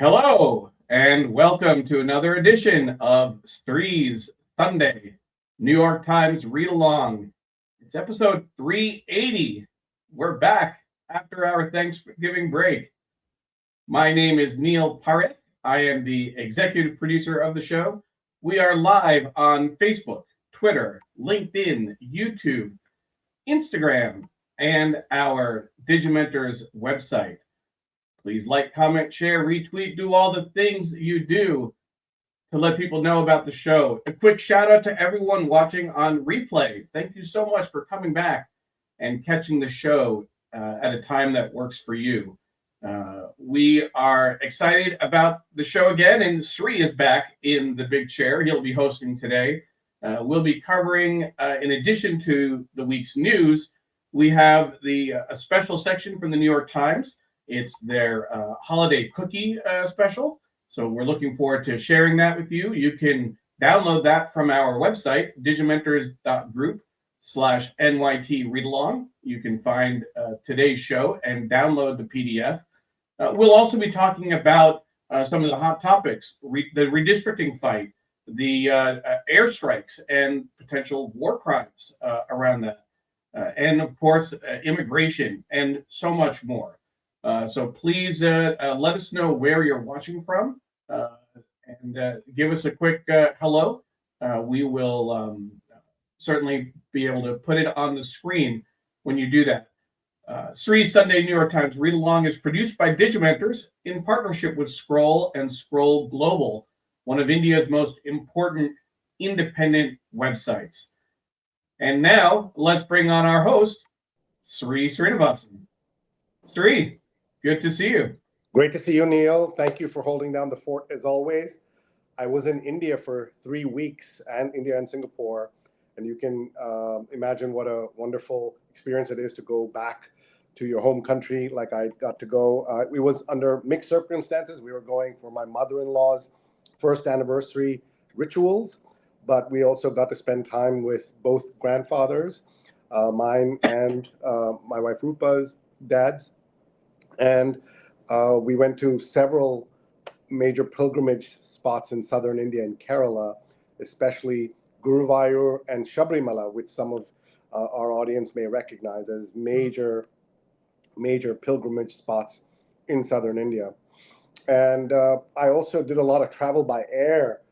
Hello, and welcome to another edition of Sree's Sunday New York Times Read Along. It's episode 380. We're back after our Thanksgiving break. My name is Neil Parekh. I am the executive producer of the show. We are live on Facebook, Twitter, LinkedIn, YouTube, Instagram, and our Digimentors website. Please like, comment, share, retweet, do all the things you do to let people know about the show. A quick shout out to everyone watching on replay. Thank you so much for coming back and catching the show at a time that works for you. We are excited about the show again, and Sree is back in the big chair. He'll be hosting today. We'll be covering, in addition to the week's news, we have a special section from the New York Times. It's their holiday cookie special. So we're looking forward to sharing that with you. You can download that from our website, digimentors.group/NYTReadalong. You can find today's show and download the PDF. We'll also be talking about some of the hot topics, the redistricting fight, the airstrikes and potential war crimes around that, and of course, immigration and so much more. So please let us know where you're watching from and give us a quick hello. We will certainly be able to put it on the screen when you do that. Sree's Sunday New York Times Read Along is produced by Digimentors in partnership with Scroll and Scroll Global, one of India's most important independent websites. And now let's bring on our host, Sree Srinivasan. Sree, good to see you. Great to see you, Neil. Thank you for holding down the fort as always. I was in India for 3 weeks, and India and Singapore, and you can imagine what a wonderful experience it is to go back to your home country like I got to go. It was under mixed circumstances. We were going for my mother-in-law's first anniversary rituals, but we also got to spend time with both grandfathers, mine and my wife Rupa's dads. And we went to several major pilgrimage spots in southern India and Kerala, especially Guruvayur and Sabrimala, which some of our audience may recognize as major pilgrimage spots in southern India. And I also did a lot of travel by air,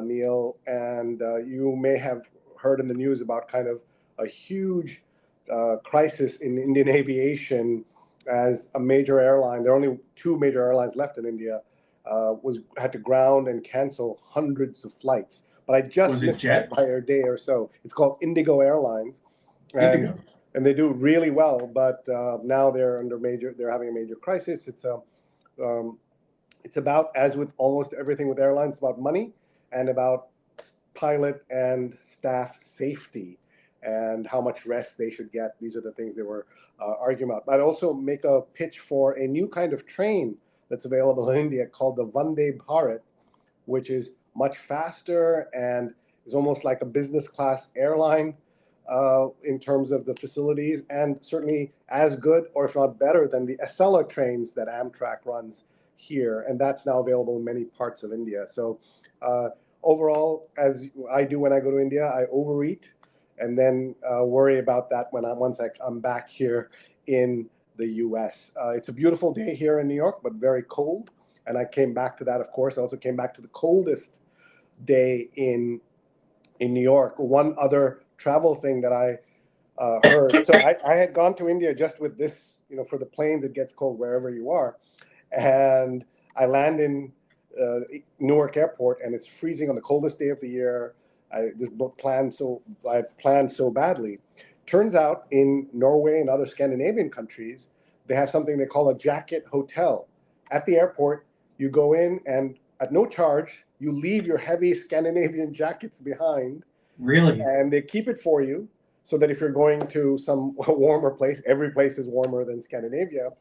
Neil, and you may have heard in the news about kind of a huge crisis in Indian aviation as a major airline. There are only 2 major airlines left in India, had to ground and cancel hundreds of flights. But I just missed it by a day or so. It's called Indigo Airlines, and they do really well. But now they're having a major crisis. It's about, as with almost everything with airlines, it's about money and about pilot and staff safety and how much rest they should get. These are the things they were arguing about. But I'd also make a pitch for a new kind of train that's available in India called the Vande Bharat, which is much faster and is almost like a business class airline in terms of the facilities, and certainly as good, or if not better, than the Acela trains that Amtrak runs here. And that's now available in many parts of India. So overall, as I do when I go to India, I overeat and then worry about that once I'm back here in the U.S. It's a beautiful day here in New York, but very cold. And I came back to that, of course. I also came back to the coldest day in New York. One other travel thing that I heard. So I had gone to India just with this, for the planes, it gets cold wherever you are. And I land in Newark Airport, and it's freezing on the coldest day of the year. I planned so badly. Turns out in Norway and other Scandinavian countries, they have something they call a jacket hotel. At the airport, you go in and at no charge, you leave your heavy Scandinavian jackets behind. Really? And they keep it for you so that if you're going to some warmer place, every place is warmer than Scandinavia,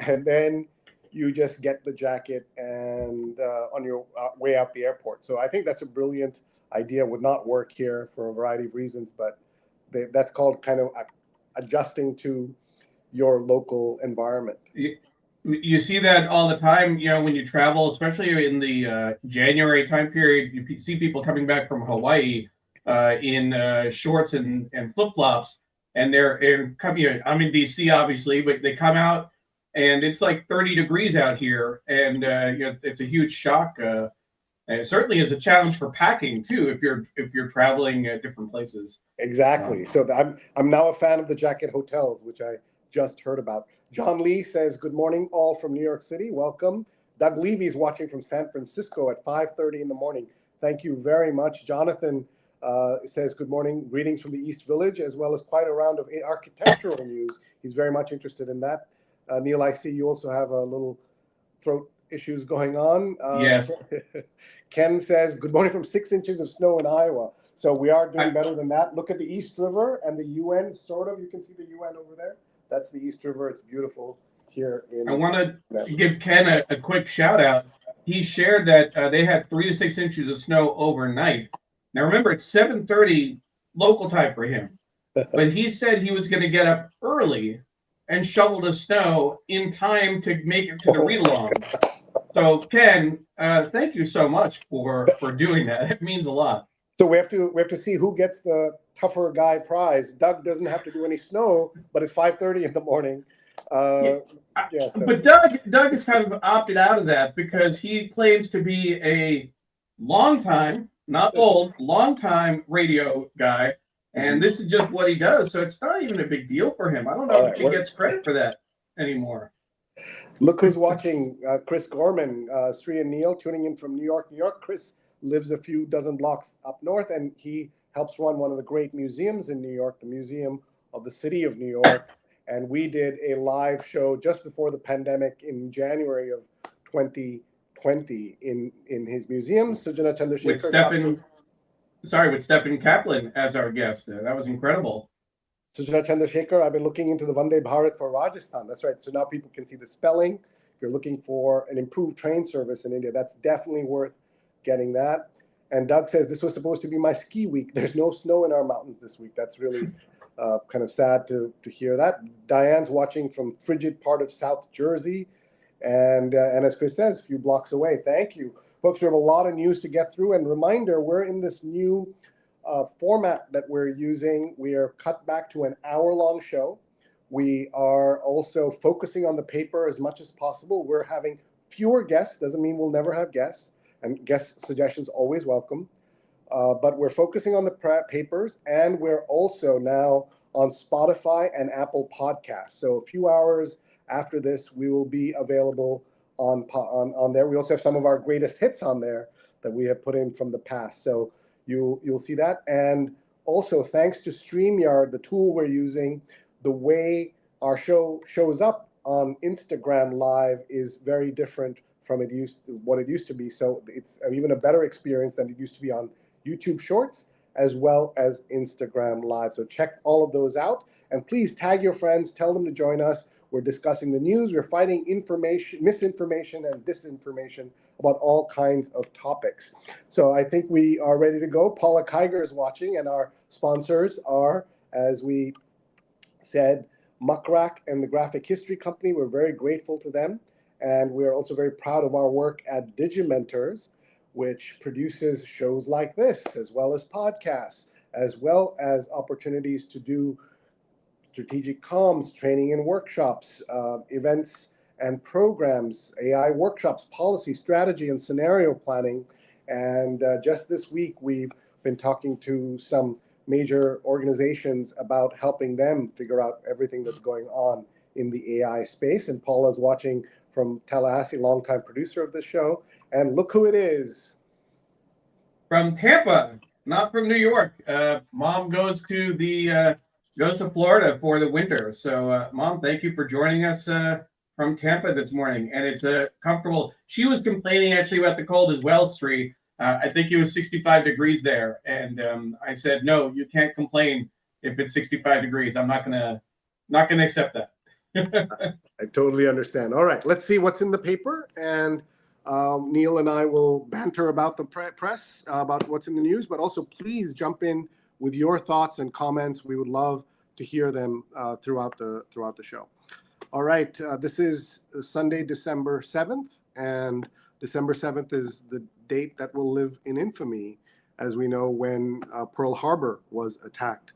and then you just get the jacket and on your way out the airport. So I think that's a brilliant idea. Would not work here for a variety of reasons, but that's called kind of adjusting to your local environment. You see that all the time, when you travel, especially in the January time period. You see people coming back from Hawaii in shorts and flip flops, and they're coming. I'm in DC, obviously, but they come out, and it's like 30 degrees out here, and it's a huge shock. And it certainly is a challenge for packing too, if you're traveling different places. Exactly. So I'm now a fan of the Jacket Hotels, which I just heard about. John Lee says, "Good morning, all from New York City. Welcome." Doug Levy is watching from San Francisco at 5:30 in the morning. Thank you very much. Jonathan says, "Good morning. Greetings from the East Village, as well as quite a round of architectural news." He's very much interested in that. Neil, I see you also have a little throat issues going on. Yes. Ken says, "Good morning from 6 inches of snow in Iowa." So we are doing better than that. Look at the East River and the UN, sort of. You can see the UN over there. That's the East River. It's beautiful here in. I want to give Ken a quick shout out. He shared that they had 3 to 6 inches of snow overnight. Now remember, it's 7:30 local time for him, but he said he was going to get up early and shovel the snow in time to make it to the read along. So Ken, thank you so much for doing that. It means a lot. So we have to see who gets the tougher guy prize. Doug doesn't have to do any snow, but it's 5:30 in the morning. Yeah. So. But Doug has kind of opted out of that because he claims to be a long time, not old, long time radio guy, and this is just what he does. So it's not even a big deal for him. I don't know if he gets credit for that anymore. Look who's watching, Chris Gorman, Sree and Neil, tuning in from New York. New York. Chris lives a few dozen blocks up north, and he helps run one of the great museums in New York, the Museum of the City of New York. And we did a live show just before the pandemic in January of 2020 in his museum. Sujana Chandrasekhar. With Stephen Kaplan as our guest. That was incredible. Sujana Chandrasekhar, I've been looking into the Vande Bharat for Rajasthan. That's right. So now people can see the spelling. If you're looking for an improved train service in India, that's definitely worth getting that. And Doug says, "This was supposed to be my ski week. There's no snow in our mountains this week." That's really kind of sad to hear that. Diane's watching from frigid part of South Jersey. And as Chris says, a few blocks away. Thank you. Folks, we have a lot of news to get through. And reminder, we're in this new format that we're using. We are cut back to an hour-long show. We are also focusing on the paper as much as possible. We're having fewer guests. Doesn't mean we'll never have guests. And guest suggestions always welcome. But we're focusing on the papers, and we're also now on Spotify and Apple Podcasts. So a few hours after this, we will be available on there. We also have some of our greatest hits on there that we have put in from the past. So you'll see that. And also, thanks to StreamYard, the tool we're using, the way our show shows up on Instagram Live is very different from what it used to be. So it's even a better experience than it used to be on YouTube Shorts, as well as Instagram Live. So check all of those out. And please tag your friends, tell them to join us. We're discussing the news. We're fighting misinformation and disinformation about all kinds of topics. So I think we are ready to go. Paula Kiger is watching, and our sponsors are, as we said, Muck and the Graphic History Company. We're very grateful to them. And we're also very proud of our work at Digimentors, which produces shows like this, as well as podcasts, as well as opportunities to do strategic comms, training and workshops, events and programs, AI workshops, policy, strategy, and scenario planning. And just this week, we've been talking to some major organizations about helping them figure out everything that's going on in the AI space. And Paula's watching from Tallahassee, longtime producer of the show. And look who it is. From Tampa, not from New York. Mom goes to Florida for the winter. So, Mom, thank you for joining us from Tampa this morning. And it's comfortable. She was complaining actually about the cold as well, Sree. I think it was 65 degrees there. And I said, no, you can't complain if it's 65 degrees. I'm not gonna accept that. I totally understand. All right, let's see what's in the paper. And Neil and I will banter about the press, about what's in the news, but also please jump in with your thoughts and comments. We would love to hear them throughout the show. All right, this is Sunday, December 7th, and December 7th is the date that will live in infamy, as we know, when Pearl Harbor was attacked.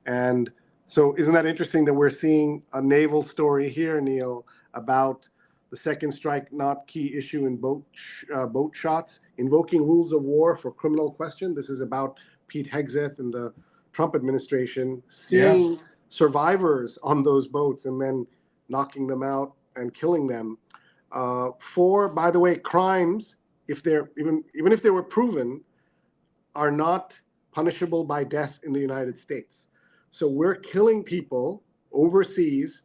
And so isn't that interesting that we're seeing a naval story here, Neil, about the second strike not key issue in boat shots, invoking rules of war for criminal question. This is about Pete Hegseth and the Trump administration seeing survivors on those boats and then knocking them out and killing them for, by the way, crimes, if they're even if they were proven, are not punishable by death in the United States. So we're killing people overseas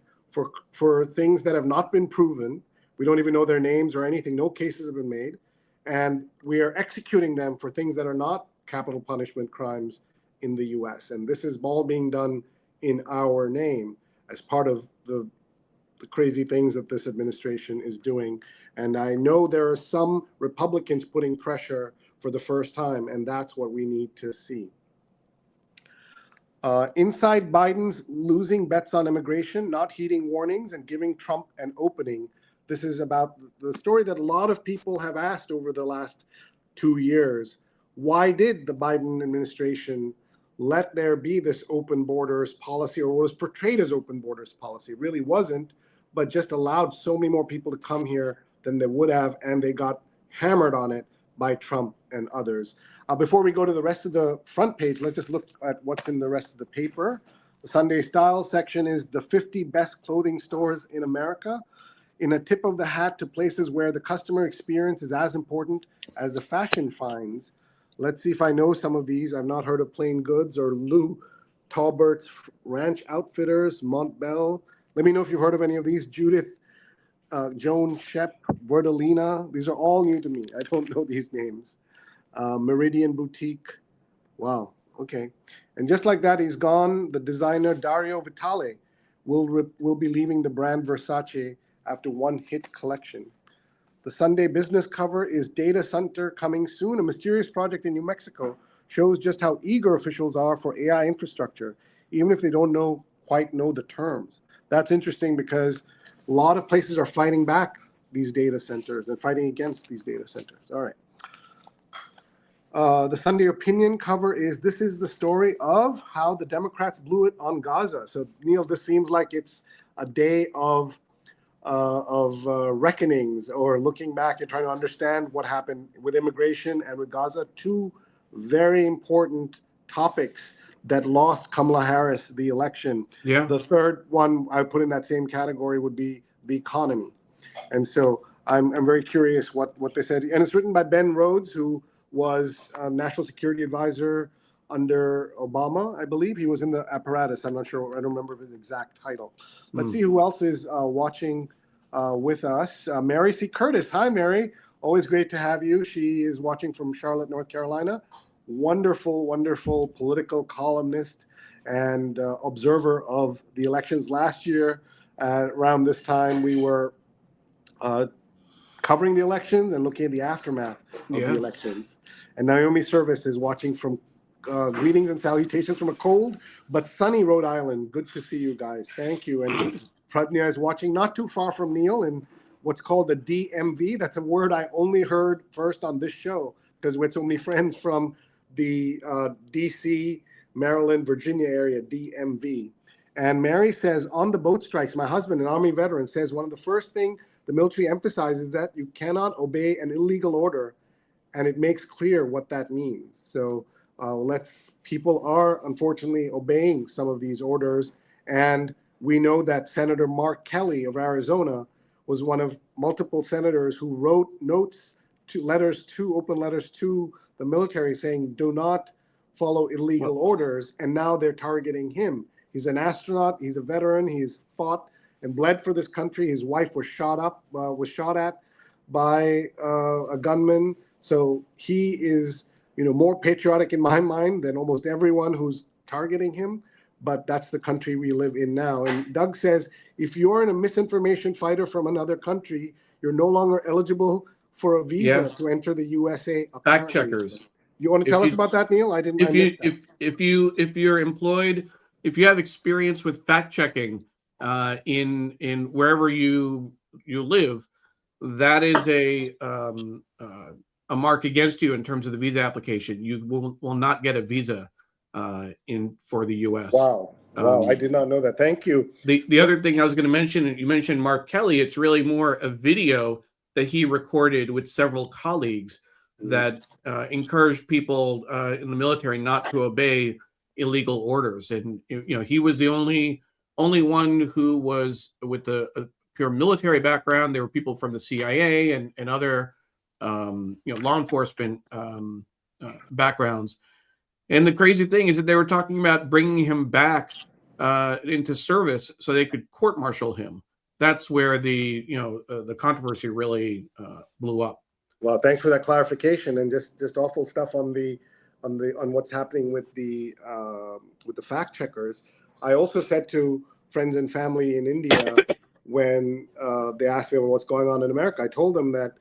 for things that have not been proven. We don't even know their names or anything. No cases have been made. And we are executing them for things that are not capital punishment crimes in the US. And this is all being done in our name as part of the crazy things that this administration is doing. And I know there are some Republicans putting pressure for the first time, and that's what we need to see. Inside Biden's losing bets on immigration, not heeding warnings, and giving Trump an opening. This is about the story that a lot of people have asked over the last 2 years. Why did the Biden administration let there be this open borders policy, or what was portrayed as open borders policy? It really wasn't, but just allowed so many more people to come here than they would have, and they got hammered on it by Trump and others. Before we go to the rest of the front page, let's just look at what's in the rest of the paper. The Sunday Style section is the 50 best clothing stores in America, in a tip of the hat to places where the customer experience is as important as the fashion finds. Let's see if I know some of these. I've not heard of Plain Goods or Lou Talbert's Ranch Outfitters, Montbell. Let me know if you've heard of any of these. Judith, Joan Shep, Verdolina. These are all new to me. I don't know these names. Meridian Boutique. Wow. Okay. And just like that, he's gone. The designer Dario Vitale will be leaving the brand Versace after one hit collection. The Sunday business cover is Data Center Coming Soon, a mysterious project in New Mexico. Shows just how eager officials are for AI infrastructure, even if they don't quite know the terms. That's interesting because a lot of places are fighting back these data centers and fighting against these data centers. All right. The Sunday opinion cover is, this is the story of how the Democrats blew it on Gaza. So, Neil, this seems like it's a day of reckonings, or looking back and trying to understand what happened with immigration and with Gaza. Two very important topics that lost Kamala Harris the election. Yeah. The third one I put in that same category would be the economy. And so I'm very curious what they said. And it's written by Ben Rhodes, who was a national security advisor under Obama, I believe. He was in the apparatus. I'm not sure. I don't remember his exact title. Let's see who else is watching with us. Mary C. Curtis. Hi, Mary. Always great to have you. She is watching from Charlotte, North Carolina. Wonderful, wonderful political columnist and observer of the elections. Last year, around this time, we were covering the elections and looking at the aftermath of the elections. And Naomi Service is watching from greetings and salutations from a cold but sunny Rhode Island. Good to see you guys. Thank you. And Pradnya is watching not too far from Neil in what's called the DMV. That's a word I only heard first on this show because we're so many friends from the DC, Maryland, Virginia area, DMV. And Mary says, on the boat strikes, my husband, an Army veteran, says one of the first things the military emphasizes that you cannot obey an illegal order, and it makes clear what that means. So people are unfortunately obeying some of these orders, and we know that Senator Mark Kelly of Arizona was one of multiple senators who wrote open letters to the military saying, do not follow illegal orders, and now they're targeting him. He's an astronaut, he's a veteran, he's fought and bled for this country. His wife was shot at by a gunman. So he is, more patriotic in my mind than almost everyone who's targeting him. But that's the country we live in now. And Doug says, if you're in a misinformation fighter from another country, you're no longer eligible for a visa to enter the USA. Apparently. Fact checkers. You want to tell us about that, Neil? I missed that. If you're employed, if you have experience with fact checking, in wherever you live, that is a mark against you in terms of the visa application. You will not get a visa for the U.S. Wow. I did not know that. Thank you. The other thing I was going to mention, you mentioned Mark Kelly. It's really more a video that he recorded with several colleagues that encouraged people in the military not to obey illegal orders. And he was the only one who was with a pure military background. There were people from the CIA and other law enforcement backgrounds. And the crazy thing is that they were talking about bringing him back into service so they could court-martial him. That's where the controversy really blew up. Well, thanks for that clarification, and just awful stuff on what's happening with the fact checkers. I also said to friends and family in India when they asked me about what's going on in America, I told them that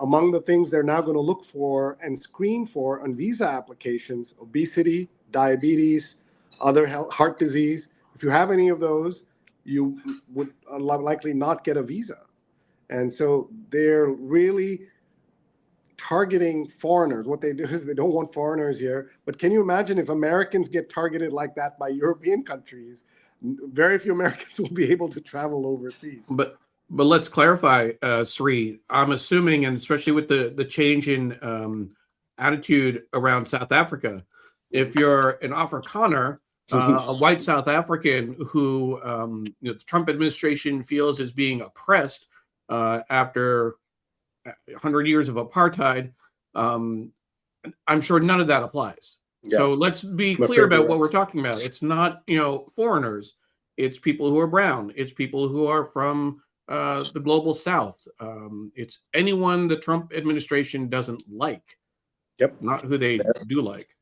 among the things they're now going to look for and screen for on visa applications, obesity, diabetes, other heart disease. If you have any of those, you would likely not get a visa. And so they're really targeting foreigners. What they do is they don't want foreigners here. But can you imagine if Americans get targeted like that by European countries? Very few Americans will be able to travel overseas. But let's clarify, Sree. I'm assuming, and especially with the change in attitude around South Africa, if you're an Afrikaner, a white South African who the Trump administration feels is being oppressed after 100 years of apartheid, I'm sure none of that applies. Yeah. So let's be clear about what we're talking about. It's not foreigners. It's people who are brown. It's people who are from the global South. It's anyone the Trump administration doesn't like. Yep. Not who they do like.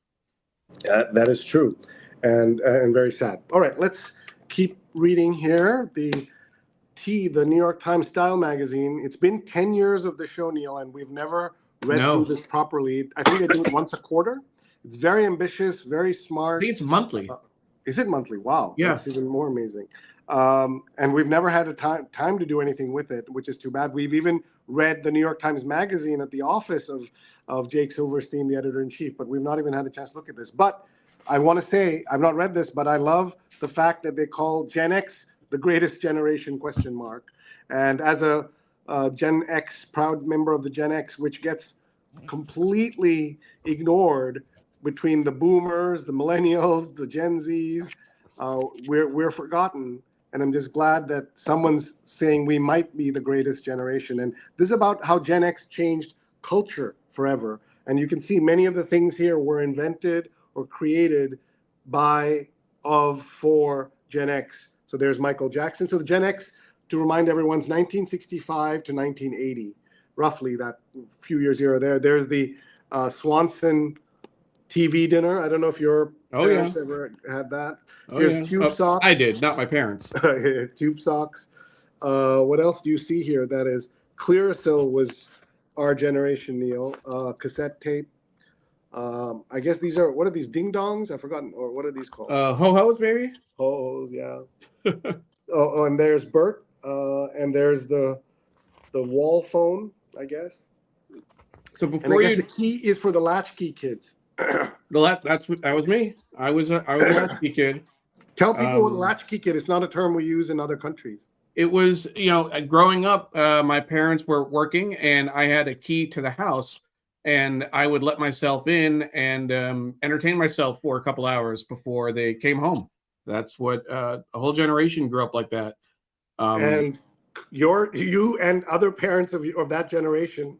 That is true, and very sad. All right, let's keep reading here. The New York Times Style magazine. It's been 10 years of the show, Neil, and we've never read through this properly. I think they do it once a quarter. It's very ambitious, very smart. I think it's monthly. Is it monthly? Wow. Yeah. That's even more amazing. And we've never had a time to do anything with it, which is too bad. We've even read the New York Times Magazine at the office of Jake Silverstein, the editor-in-chief, but we've not even had a chance to look at this. But I want to say, I've not read this, but I love the fact that they call Gen X the greatest generation, ? And as a Gen X, proud member of the Gen X, which gets completely ignored between the boomers, the millennials, the Gen Zs, we're forgotten. And I'm just glad that someone's saying we might be the greatest generation. And this is about how Gen X changed culture forever. And you can see many of the things here were invented or created for Gen X. So there's Michael Jackson. So the Gen X, to remind everyone, is 1965 to 1980, roughly that few years here or there. There's the Swanson TV dinner. I don't know if your parents ever had that. Here's Tube Socks. I did, not my parents. Tube Socks. What else do you see here? That is, Clearasil was our generation, Neil. Cassette tape. I guess these are, what are these, ding dongs? I've forgotten, or what are these called? Ho-hos, maybe? Ho-hos, yeah. And there's Bert, and there's the wall phone, I guess. So before the key is for the latchkey kids. That was me. I was a latchkey kid. Tell people what a latchkey kid is. It's not a term we use in other countries. It was, growing up, my parents were working, and I had a key to the house, and I would let myself in and entertain myself for a couple hours before they came home. That's what a whole generation grew up like that. And you and other parents of that generation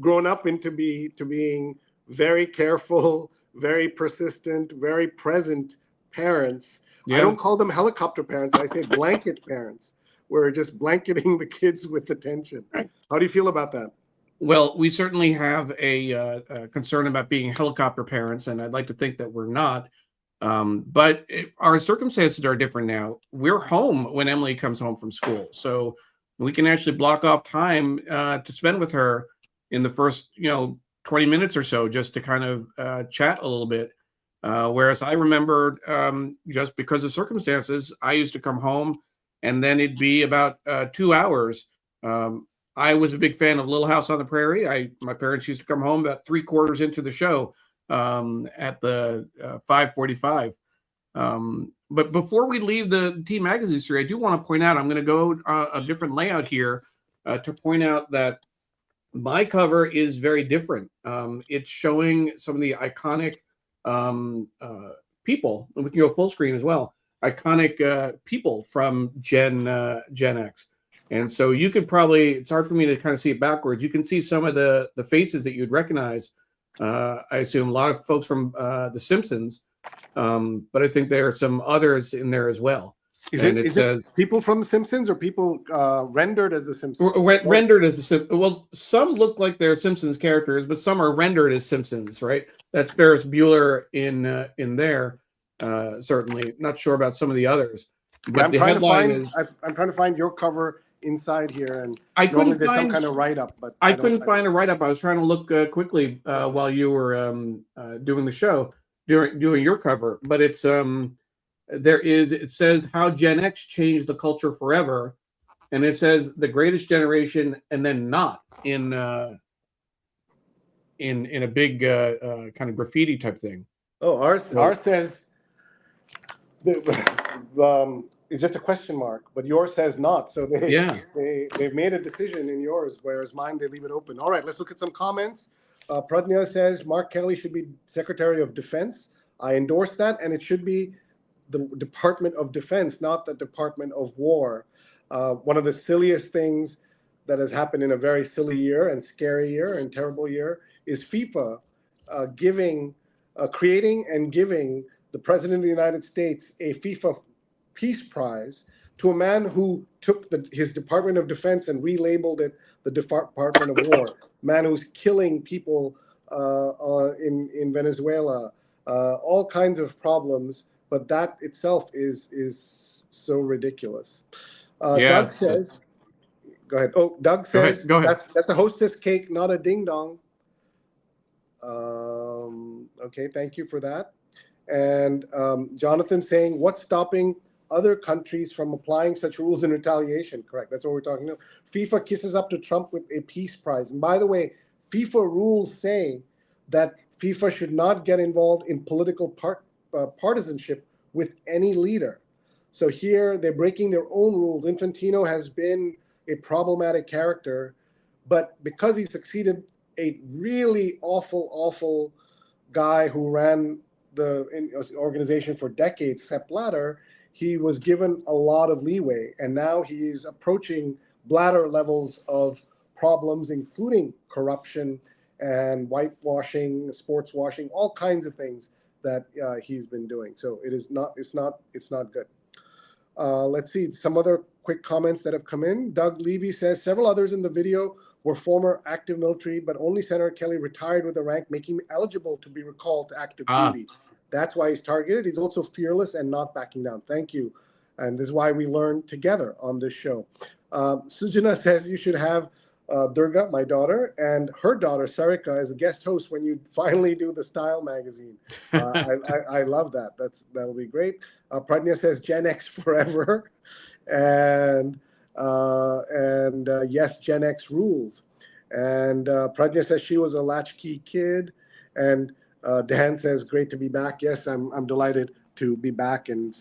grown up into being very careful, very persistent, very present parents. Yeah. I don't call them helicopter parents. I say blanket parents. We're just blanketing the kids with attention. How do you feel about that? Well, we certainly have a concern about being helicopter parents, and I'd like to think that we're not. But our circumstances are different now. We're home when Emily comes home from school, so we can actually block off time to spend with her in the first 20 minutes or so, just to kind of chat a little bit. Whereas I remember, just because of circumstances, I used to come home and then it'd be about 2 hours. I was a big fan of Little House on the Prairie. My parents used to come home about 3/4 into the show at the 5:45. But before we leave the T Magazine Sree, I do want to point out, I'm going to go a different layout here to point out that my cover is very different. It's showing some of the iconic people, and we can go full screen as well, iconic people from Gen X. And so you could probably, it's hard for me to kind of see it backwards. You can see some of the faces that you'd recognize. I assume a lot of folks from The Simpsons, but I think there are some others in there as well. Is it people from The Simpsons or people rendered as The Simpsons? Rendered as the Simpsons. Well, some look like they're Simpsons characters, but some are rendered as Simpsons, right? That's Ferris Bueller in there, certainly. Not sure about some of the others. But the headline is... I'm trying to find your cover inside here, and I couldn't there's some kind of write-up, but I couldn't find a write-up. I was trying to look quickly while you were doing the show, doing your cover. But it's it says how Gen X changed the culture forever, and it says the greatest generation, and then not in a big kind of graffiti type thing. Oh, ours says it's just a question mark, but yours says not. So they've made a decision in yours, whereas mine, they leave it open. All right, let's look at some comments. Pradnya says Mark Kelly should be Secretary of Defense. I endorse that, and it should be the Department of Defense, not the Department of War. One of the silliest things that has happened in a very silly year and scary year and terrible year is FIFA creating and giving the President of the United States a FIFA Peace Prize to a man who took his Department of Defense and relabeled it the Department of War. Man who's killing people in Venezuela, all kinds of problems. But that itself is so ridiculous. Doug says, go ahead. Oh, Doug says, go ahead. That's a hostess cake, not a ding dong. Okay, thank you for that. And Jonathan saying, what's stopping other countries from applying such rules in retaliation? Correct, that's what we're talking about. FIFA kisses up to Trump with a peace prize. And by the way, FIFA rules say that FIFA should not get involved in political partisanship with any leader. So here they're breaking their own rules. Infantino has been a problematic character, but because he succeeded a really awful guy who ran the organization for decades, Sepp Blatter, he was given a lot of leeway, and now he's approaching Blatter levels of problems, including corruption and whitewashing, sports washing, all kinds of things that he's been doing. So it's not good. Let's see some other quick comments that have come in. Doug Levy says several others in the video were former active military, but only Senator Kelly retired with a rank, making him eligible to be recalled to active duty. That's why he's targeted. He's also fearless and not backing down. Thank you. And this is why we learn together on this show. Sujana says you should have Durga, my daughter, and her daughter, Sarika, as a guest host when you finally do the Style magazine. I love that. That'll be great. Pradnya says Gen X forever. And yes, Gen X rules. And Pradnya says she was a latchkey kid. And Dan says, great to be back. Yes, I'm delighted to be back and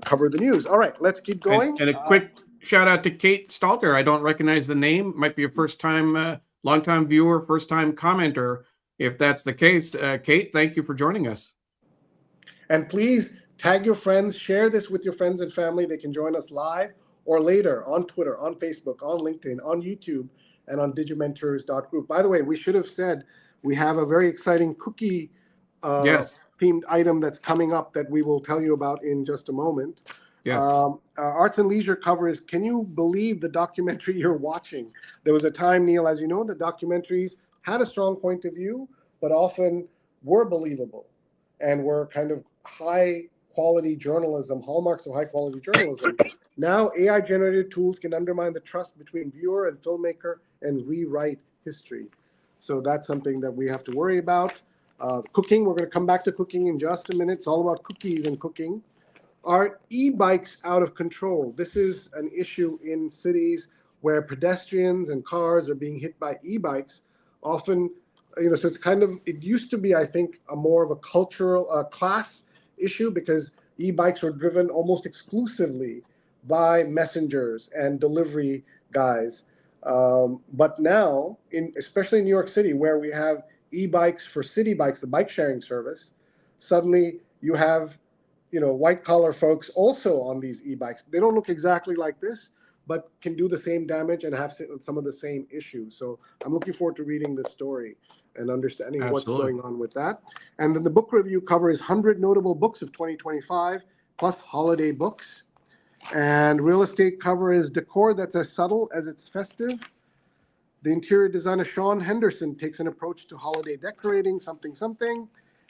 cover the news. All right, let's keep going. And a quick shout out to Kate Stalter. I don't recognize the name. Might be a first-time, long-time viewer, first-time commenter. If that's the case, Kate, thank you for joining us. And please tag your friends. Share this with your friends and family. They can join us live or later on Twitter, on Facebook, on LinkedIn, on YouTube, and on digimentors.group. By the way, we should have said we have a very exciting cookie themed item that's coming up that we will tell you about in just a moment. Yes. Arts and Leisure covers, can you believe the documentary you're watching? There was a time, Neil, as you know, the documentaries had a strong point of view, but often were believable and were kind of high quality journalism, hallmarks of high quality journalism. Now AI generated tools can undermine the trust between viewer and filmmaker and rewrite history. So that's something that we have to worry about. Cooking, we're going to come back to cooking in just a minute. It's all about cookies and cooking. Are e-bikes out of control? This is an issue in cities where pedestrians and cars are being hit by e-bikes. Often, so it's kind of, it used to be, I think, a more of a cultural class issue, because e-bikes were driven almost exclusively by messengers and delivery guys. But now, especially in New York City, where we have e-bikes for city bikes, the bike sharing service, suddenly you have white collar folks also on these e-bikes. They don't look exactly like this, but can do the same damage and have some of the same issues. So I'm looking forward to reading this story and understanding what's going on with that. And then the book review covers 100 notable books of 2025, plus holiday books. And real estate cover is decor that's as subtle as it's festive. The interior designer Sean Henderson takes an approach to holiday decorating, something.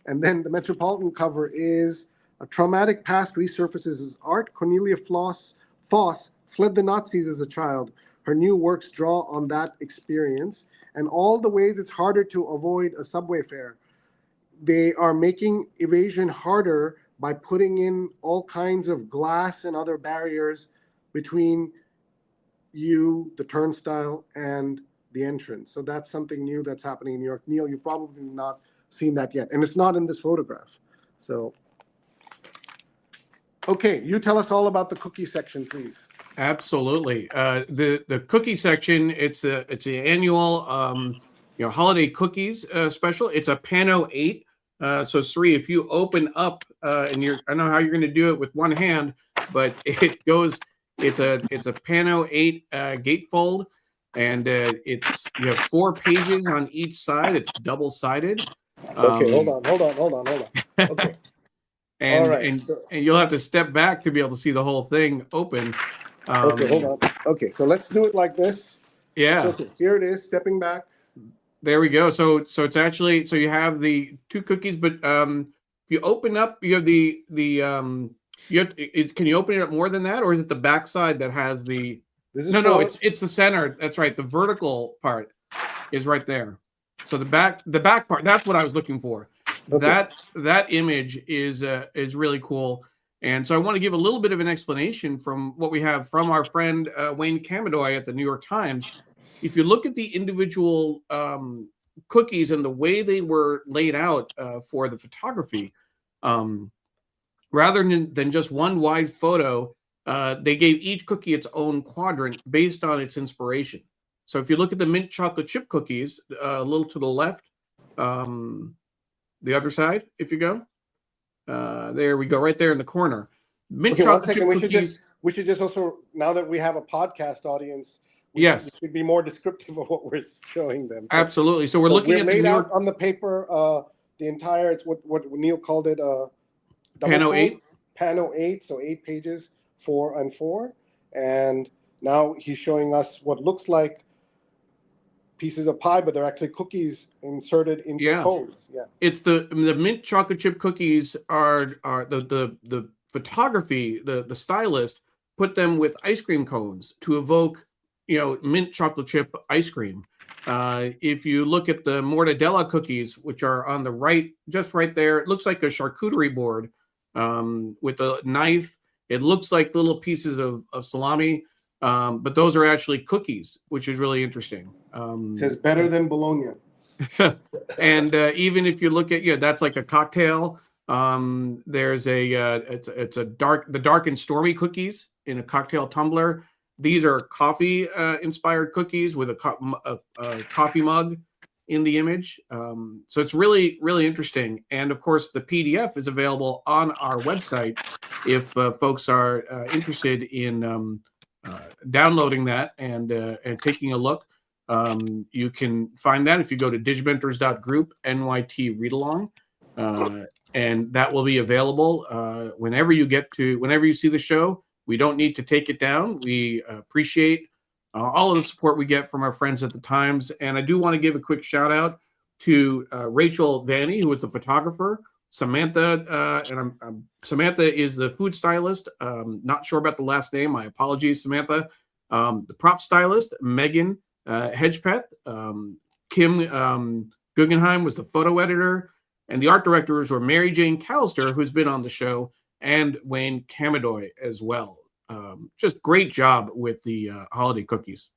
And then the Metropolitan cover is a traumatic past resurfaces as art. Cornelia Foss fled the Nazis as a child. Her new works draw on that experience and all the ways it's harder to avoid a subway fare. They are making evasion harder by putting in all kinds of glass and other barriers between you, the turnstile, and the entrance. So that's something new that's happening in New York. Neil, you've probably not seen that yet. And it's not in this photograph. So, okay, you tell us all about the cookie section, please. Absolutely. The cookie section, it's the annual holiday cookies special. It's a Pano 8. So Sree, if you open up and I don't know how you're going to do it with one hand, but it's a Pano 8 gatefold, and you have 4 pages on each side. It's double-sided. Okay, hold on. Okay. And, all right. and you'll have to step back to be able to see the whole thing open. Okay, hold on. Okay, so let's do it like this. Yeah. So, okay, here it is, stepping back. There we go. So it's actually, so you have the 2 cookies, but if you open up, you have can you open it up more than that, or is it the back side that has the? No, it's the center. That's right. The vertical part is right there. So the back part. That's what I was looking for. Okay. That image is really cool. And so I want to give a little bit of an explanation from what we have from our friend Wayne Camadoy at the New York Times. If you look at the individual cookies and the way they were laid out for the photography, rather than just one wide photo, they gave each cookie its own quadrant based on its inspiration. So if you look at the mint chocolate chip cookies, a little to the left, the other side, if you go, there we go, right there in the corner. Mint chocolate chip cookies. We should just also, now that we have a podcast audience, we should be more descriptive of what we're showing them. Absolutely. So we're looking at laid out on the paper the entire, it's what Neil called it, Pano 8. Pano 8, so 8 pages, 4 and 4. And now he's showing us what looks like pieces of pie, but they're actually cookies inserted into cones. Yeah. It's the mint chocolate chip cookies are the photography, the stylist put them with ice cream cones to evoke, mint chocolate chip ice cream. If you look at the mortadella cookies, which are on the right, just right there, it looks like a charcuterie board with a knife. It looks like little pieces of salami, but those are actually cookies, which is really interesting. It says better than bologna. And even if you look at, that's like a cocktail. There's it's the dark and stormy cookies in a cocktail tumbler. These are coffee inspired cookies with a coffee mug in the image. So it's really, really interesting. And of course, the PDF is available on our website if folks are interested in downloading that and taking a look. You can find that if you go to digiventures.group NYTReadalong, and that will be available whenever you see the show. We don't need to take it down. We appreciate all of the support we get from our friends at the Times. And I do want to give a quick shout out to Rachel Vanny, who is the photographer, Samantha, Samantha is the food stylist. Not sure about the last name. My apologies, Samantha. The prop stylist, Megan Hedgepeth. Kim Guggenheim was the photo editor. And the art directors were Mary Jane Callister, who's been on the show, and Wayne Camadoy as well. Just great job with the holiday cookies.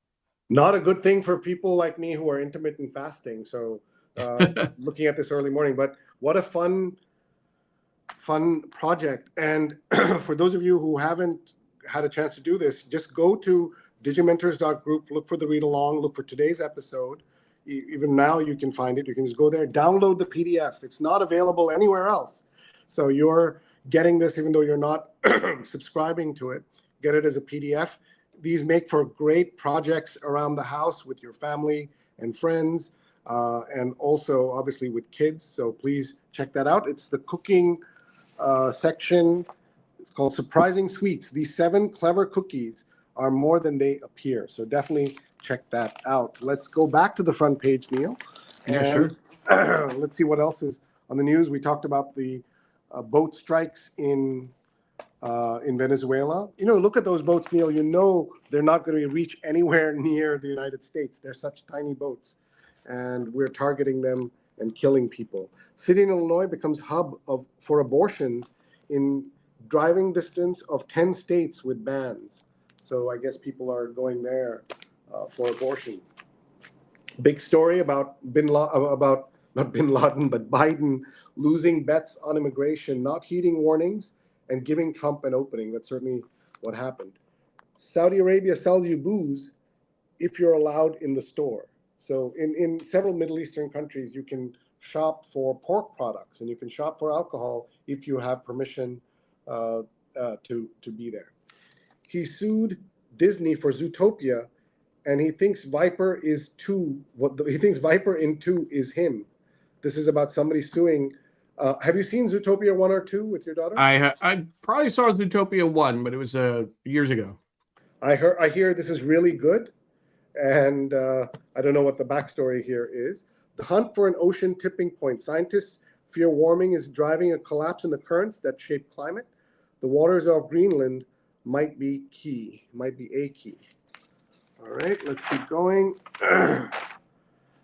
Not a good thing for people like me who are intermittent fasting. So looking at this early morning, but what a fun project. And for those of you who haven't had a chance to do this, just go to digimentors.group, look for the read along, look for today's episode. Even now you can find it. You can just go there, download the PDF. It's not available anywhere else. So you're getting this even though you're not subscribing to it. Get it as a PDF. These make for great projects around the house with your family and friends, and also obviously with kids. So please check that out. It's the cooking section. It's called Surprising Sweets. These 7 clever cookies are more than they appear. So definitely check that out. Let's go back to the front page, Neil. Yeah, sure. Let's see what else is on the news. We talked about the boat strikes in Venezuela. You know, look at those boats, Neil. You know they're not going to reach anywhere near the United States. They're such tiny boats, and we're targeting them and killing people. City in Illinois becomes hub for abortions in driving distance of 10 states with bans. So I guess people are going there for abortions. Big story about not Bin Laden, but Biden losing bets on immigration, not heeding warnings, and giving Trump an opening. That's certainly what happened. Saudi Arabia sells you booze if you're allowed in the store. So in several Middle Eastern countries, you can shop for pork products and you can shop for alcohol if you have permission to be there. He sued Disney for Zootopia, and he thinks Viper is he thinks Viper in 2 is him. This is about somebody suing. Have you seen Zootopia 1 or 2 with your daughter? I probably saw Zootopia 1, but it was years ago. I hear this is really good, and I don't know what the backstory here is. The hunt for an ocean tipping point. Scientists fear warming is driving a collapse in the currents that shape climate. The waters of Greenland might be a key. All right, let's keep going.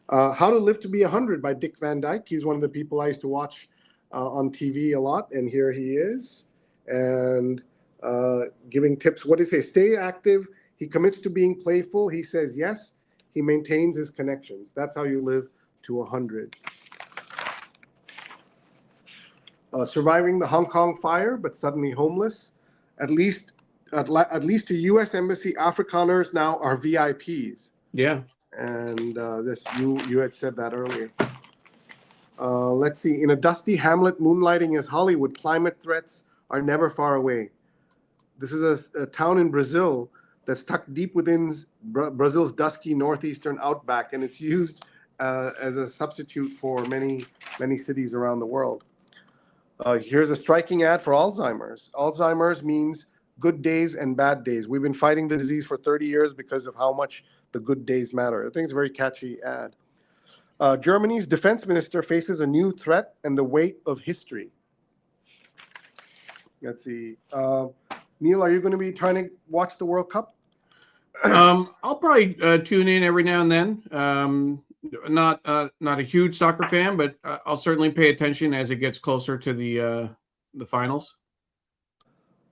How to Live to Be 100 by Dick Van Dyke. He's one of the people I used to watch on TV a lot, and here he is, and giving tips. What does he say? Stay active. He commits to being playful. He says yes. He maintains his connections. That's how you live to 100. Surviving the Hong Kong fire, but suddenly homeless. At least to U.S. Embassy, Afrikaners now are VIPs. Yeah. And this you had said that earlier. Let's see. In a dusty hamlet moonlighting as Hollywood, climate threats are never far away. This is a town in Brazil that's tucked deep within Brazil's dusky northeastern outback, and it's used as a substitute for many cities around the world. Here's a striking ad for Alzheimer's. Alzheimer's means good days and bad days. We've been fighting the disease for 30 years because of how much the good days matter. I think it's a very catchy ad. Germany's defense minister faces a new threat and the weight of history. Let's see. Neil, are you going to be trying to watch the World Cup? I'll probably tune in every now and then. Not a huge soccer fan, but I'll certainly pay attention as it gets closer to the finals.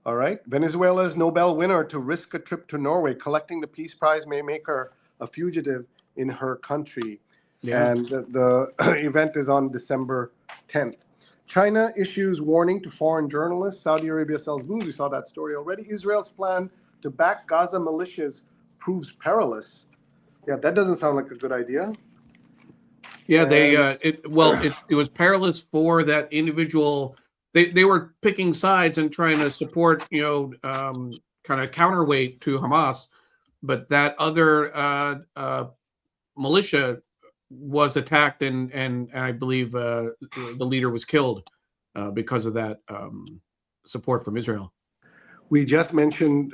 All right. Venezuela's Nobel winner to risk a trip to Norway. Collecting the Peace Prize may make her a fugitive in her country. Yeah. And the event is on December 10th. China issues warning to foreign journalists. Saudi Arabia sells booze. We saw that story already. Israel's plan to back Gaza militias proves perilous. Yeah, that doesn't sound like a good idea. Yeah, it was perilous for that individual. They were picking sides and trying to support, kind of counterweight to Hamas, but that other militia was attacked and I believe the leader was killed because of that support from Israel. We just mentioned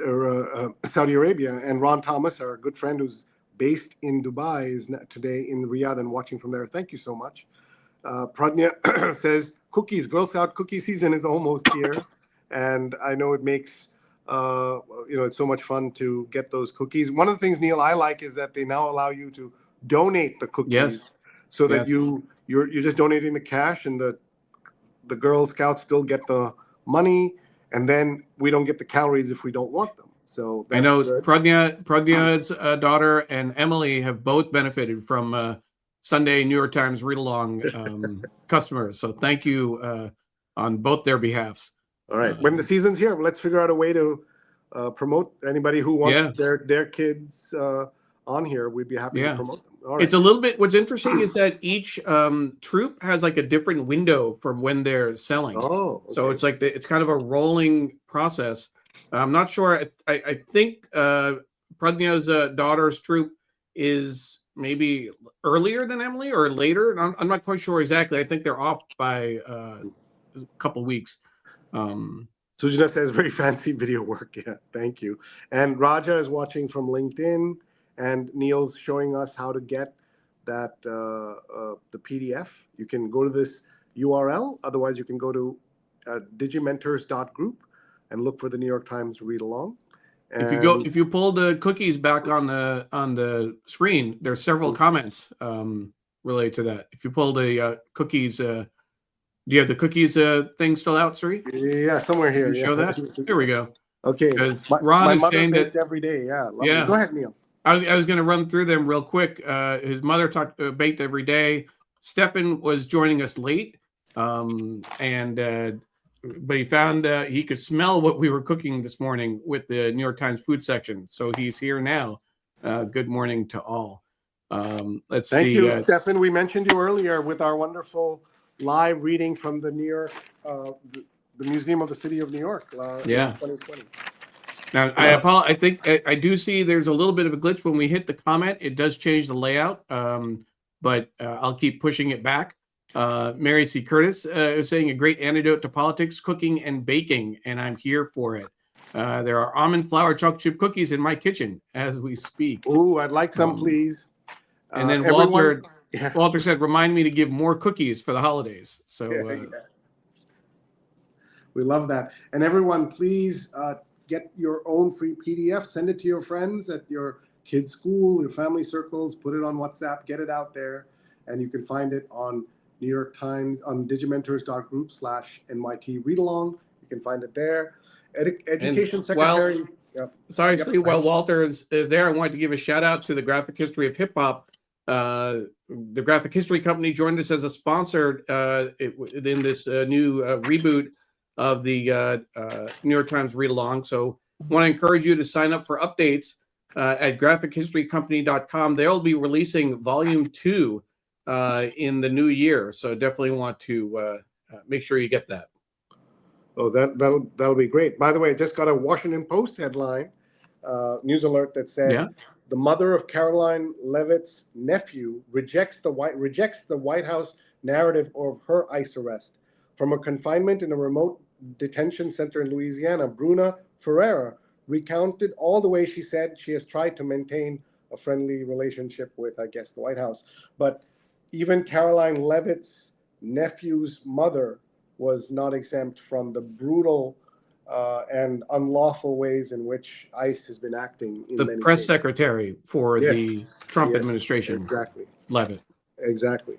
Saudi Arabia, and Ron Thomas, our good friend who's based in Dubai, is today in Riyadh and watching from there. Thank you so much. Pradnya says, cookies, Girl Scout cookie season is almost here. And I know it makes, it's so much fun to get those cookies. One of the things, Neil, I like is that they now allow you to donate the cookies. Yes. So that you're just donating the cash, and the the Girl Scouts still get the money, and then we don't get the calories if we don't want them. So that's I know good. Pradnya's daughter and Emily have both benefited from Sunday New York Times Read Along customers. So thank you on both their behalfs. All right. When the season's here, let's figure out a way to promote anybody who wants their kids on here. We'd be happy to promote them. All right. It's a little bit, what's interesting is that each troop has like a different window from when they're selling. Oh, okay. So it's like, it's kind of a rolling process. I'm not sure. I think Pradnya's daughter's troop is maybe earlier than Emily or later. I'm not quite sure exactly. I think they're off by a couple weeks. Sujana says very fancy video work. Yeah, thank you. And Raja is watching from LinkedIn, and Neil's showing us how to get that the PDF. You can go to this URL. Otherwise, you can go to digimentors.group and look for the New York Times Read Along. And if you pull the cookies back on the screen, there's several comments related to that. If you pull the cookies, do you have the cookies thing still out, Sree? Yeah, somewhere here. Can you show that? Here we go. Okay. Because my Ron is mother saying baked that every day. Yeah. Yeah. Go ahead, Neil. I was going to run through them real quick. His mother baked every day. Stefan was joining us late, but he found he could smell what we were cooking this morning with the New York Times food section. So he's here now. Good morning to all. Let's see. Thank you, Stefan. We mentioned you earlier with our wonderful live reading from the New York, the Museum of the City of New York. 2020. Now, I think I do see there's a little bit of a glitch when we hit the comment. It does change the layout, but I'll keep pushing it back. Mary C. Curtis is saying a great antidote to politics, cooking, and baking, and I'm here for it. There are almond flour chocolate chip cookies in my kitchen as we speak. Ooh, I'd like some, please. And then Walter said, remind me to give more cookies for the holidays. So we love that. And everyone, please get your own free PDF. Send it to your friends at your kids' school, your family circles. Put it on WhatsApp. Get it out there. And you can find it on New York Times, on digimentors.group/NYTReadalong. You can find it there. Education Secretary. While Walter is there, I wanted to give a shout out to the Graphic History of Hip Hop. The Graphic History Company joined us as a sponsor in this new reboot of the New York Times Read Along. So I want to encourage you to sign up for updates at graphichistorycompany.com. They'll be releasing volume 2 in the new year. So definitely want to make sure you get that. Oh, that'll be great. By the way, I just got a Washington Post headline, news alert that said the mother of Caroline Leavitt's nephew rejects the White House narrative of her ICE arrest. From her confinement in a remote detention center in Louisiana, Bruna Ferreira recounted all the ways she said she has tried to maintain a friendly relationship with, I guess, the White House. But even Caroline Leavitt's nephew's mother was not exempt from the brutal and unlawful ways in which ICE has been acting in the press secretary for the Trump administration. Exactly. Leavitt. Exactly.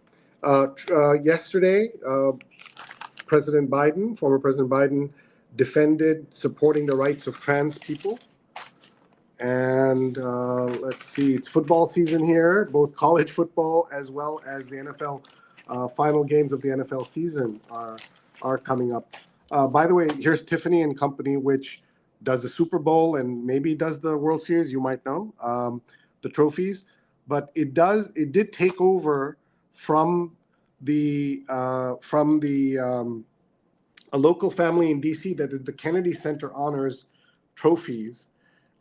Yesterday, former President Biden, defended supporting the rights of trans people. And let's see, it's football season here, both college football as well as the NFL final games of the NFL season are coming up. By the way, here's Tiffany and Company, which does the Super Bowl and maybe does the World Series. You might know the trophies, but it did take over from a local family in DC that did the Kennedy Center Honors trophies,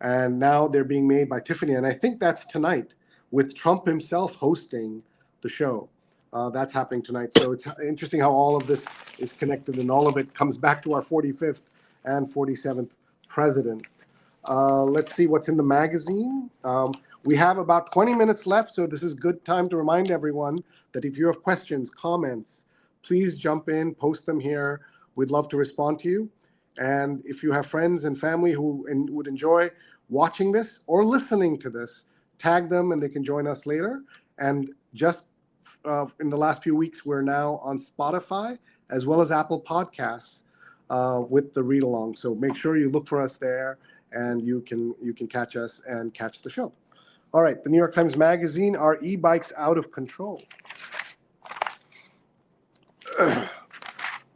and now they're being made by Tiffany. And I think that's tonight with Trump himself hosting the show. That's happening tonight. So it's interesting how all of this is connected, and all of it comes back to our 45th and 47th president. Let's see what's in the magazine. We have about 20 minutes left, so this is good time to remind everyone that if you have questions, comments, please jump in, post them here. We'd love to respond to you. And if you have friends and family who would enjoy watching this or listening to this, tag them and they can join us later. And just in the last few weeks, we're now on Spotify as well as Apple Podcasts with the read along. So make sure you look for us there, and you can catch us and catch the show. All right, the New York Times Magazine, are e-bikes out of control?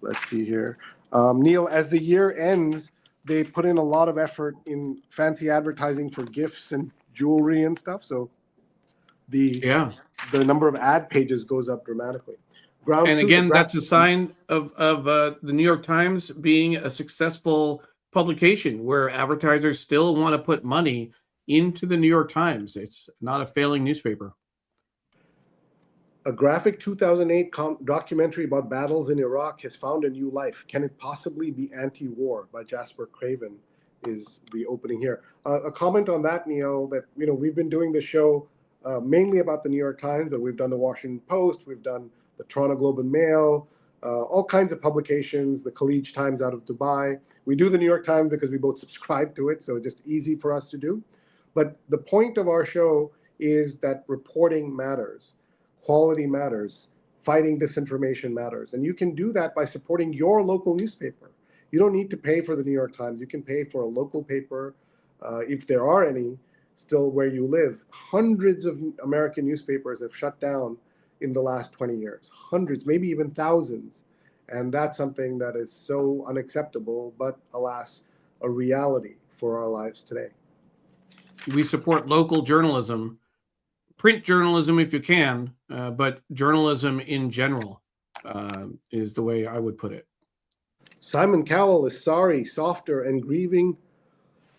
Let's see here. Neil, as the year ends, they put in a lot of effort in fancy advertising for gifts and jewelry and stuff. So the number of ad pages goes up dramatically. And again, that's a sign of the New York Times being a successful publication where advertisers still want to put money into the New York Times. It's not a failing newspaper. A graphic 2008 documentary about battles in Iraq has found a new life. Can it possibly be anti-war? By Jasper Craven is the opening here. A comment on that, Neil, that we've been doing the show mainly about the New York Times, but we've done the Washington Post, we've done the Toronto Globe and Mail, all kinds of publications, the Khaleej Times out of Dubai. We do the New York Times because we both subscribe to it, so it's just easy for us to do. But the point of our show is that reporting matters. Quality matters, fighting disinformation matters. And you can do that by supporting your local newspaper. You don't need to pay for the New York Times. You can pay for a local paper, if there are any, still where you live. Hundreds of American newspapers have shut down in the last 20 years. Hundreds, maybe even thousands. And that's something that is so unacceptable, but alas, a reality for our lives today. We support local journalism. Print journalism if you can, but journalism in general is the way I would put it. Simon Cowell is sorry, softer, and grieving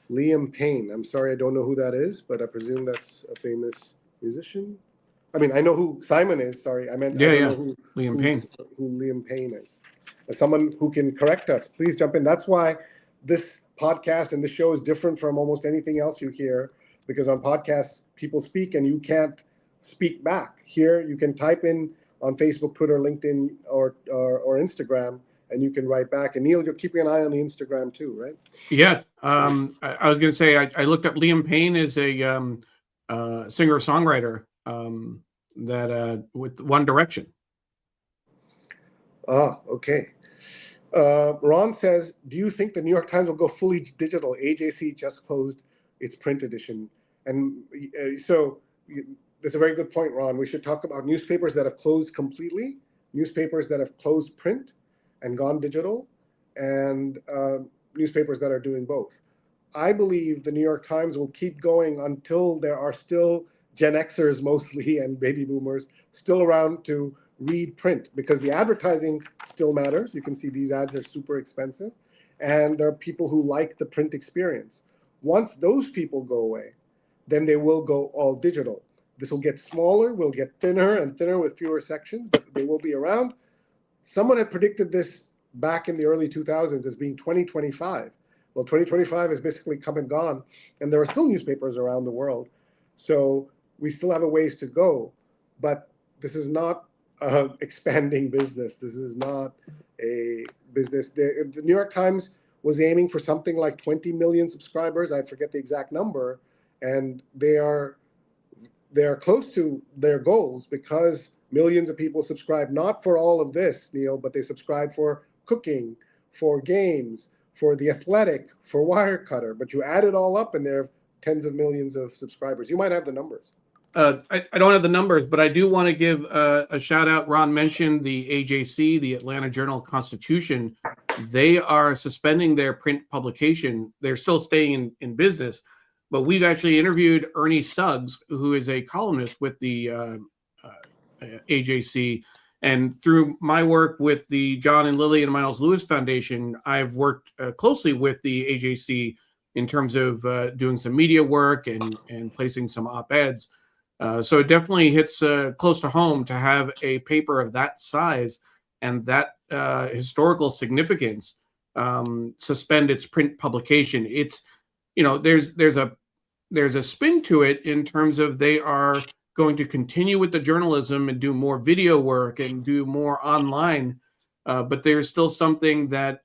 Liam Payne. I'm sorry, I don't know who that is, but I presume that's a famous musician. I mean, I know who Simon is. Sorry, I meant I don't know who Liam Payne is. As someone who can correct us, please jump in. That's why this podcast and the show is different from almost anything else you hear. Because on podcasts, people speak and you can't speak back. Here, you can type in on Facebook, Twitter, LinkedIn, or Instagram, and you can write back. And Neil, you're keeping an eye on the Instagram too, right? Yeah. I was going to say, I looked up Liam Payne as a singer-songwriter that with One Direction. Ah, okay. Ron says, do you think the New York Times will go fully digital? AJC just closed its print edition. And so that's a very good point, Ron. We should talk about newspapers that have closed completely, newspapers that have closed print and gone digital, and newspapers that are doing both. I believe the New York Times will keep going until there are still Gen Xers mostly and baby boomers still around to read print, because the advertising still matters. You can see these ads are super expensive, and there are people who like the print experience. Once those people go away, then they will go all digital. This will get smaller, will get thinner and thinner with fewer sections, but they will be around. Someone had predicted this back in the early 2000s as being 2025. Well, 2025 has basically come and gone, and there are still newspapers around the world. So we still have a ways to go, but this is not an expanding business. This is not a business. The New York Times was aiming for something like 20 million subscribers. I forget the exact number. And they are close to their goals because millions of people subscribe, not for all of this, Neil, but they subscribe for cooking, for games, for The Athletic, for Wirecutter. But you add it all up and there are tens of millions of subscribers. You might have the numbers. I don't have the numbers, but I do want to give a shout out. Ron mentioned the AJC, the Atlanta Journal-Constitution. They are suspending their print publication. They're still staying in business. But we've actually interviewed Ernie Suggs, who is a columnist with the AJC. And through my work with the John and Lily and Miles Lewis Foundation, I've worked closely with the AJC in terms of doing some media work and placing some op-eds. So it definitely hits close to home to have a paper of that size and that historical significance suspend its print publication. It's, there's a spin to it in terms of they are going to continue with the journalism and do more video work and do more online, but there's still something that